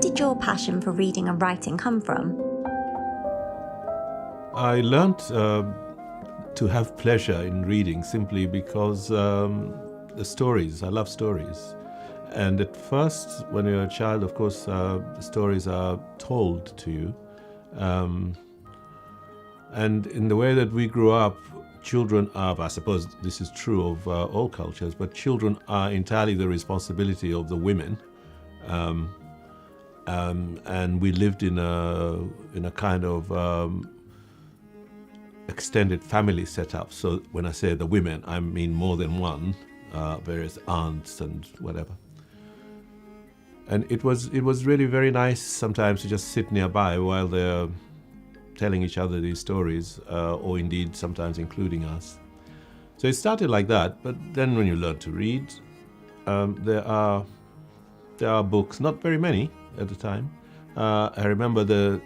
did your passion for reading and writing come from? I learned to have pleasure in reading simply because the stories, I love stories. And at first, when you're a child, of course, the stories are told to you. And in the way that we grew up, children are, I suppose this is true of all cultures, but children are entirely the responsibility of the women. And we lived in a kind of extended family setup. So when I say the women, I mean more than one, various aunts and whatever. And it was really very nice sometimes to just sit nearby while they're telling each other these stories, or indeed sometimes including us. So it started like that, but then when you learn to read, there are books, not very many at the time. I remember the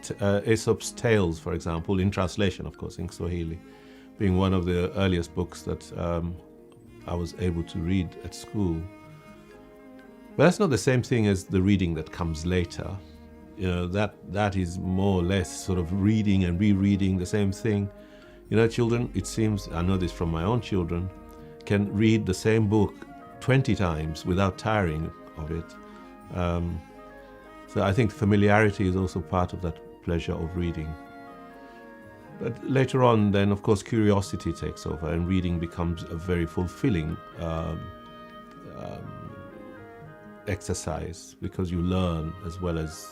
Aesop's Tales, for example, in translation, of course, in Swahili, being one of the earliest books that I was able to read at school. But that's not the same thing as the reading that comes later. You know, that is more or less sort of reading and rereading the same thing. You know, children, it seems, I know this from my own children, can read the same book 20 times without tiring of it. So I think familiarity is also part of that pleasure of reading. But later on, then, of course, curiosity takes over and reading becomes a very fulfilling exercise because you learn as well as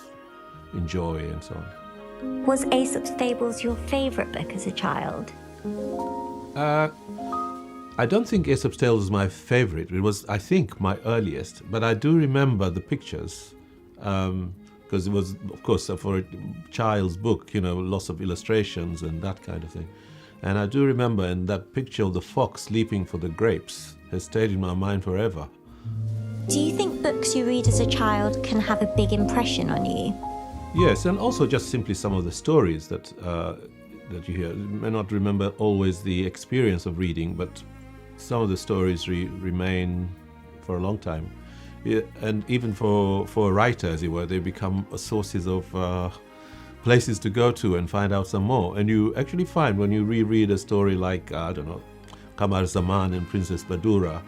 enjoy and so on. Was Aesop's Fables your favourite book as a child? I don't think Aesop's Tales was my favourite. It was, I think, my earliest, but I do remember the pictures because it was, of course, for a child's book, you know, lots of illustrations and that kind of thing. And I do remember, and that picture of the fox leaping for the grapes has stayed in my mind forever. Do you think books you read as a child can have a big impression on you? Yes, and also just simply some of the stories that you hear. You may not remember always the experience of reading, but some of the stories remain for a long time. Yeah, and even for a writer, as it were, they become sources of places to go to and find out some more. And you actually find when you reread a story like, I don't know, Kamar Zaman and Princess Badura,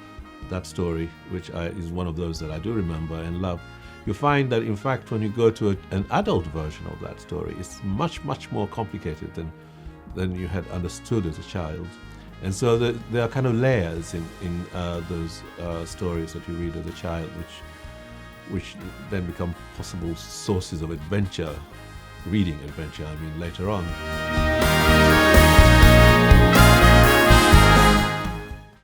that story, which is one of those that I do remember and love, you find that, in fact, when you go to an adult version of that story, it's much, much more complicated than you had understood as a child. And so there are kind of layers in those stories that you read as a child, which then become possible sources of adventure, reading adventure, I mean, later on.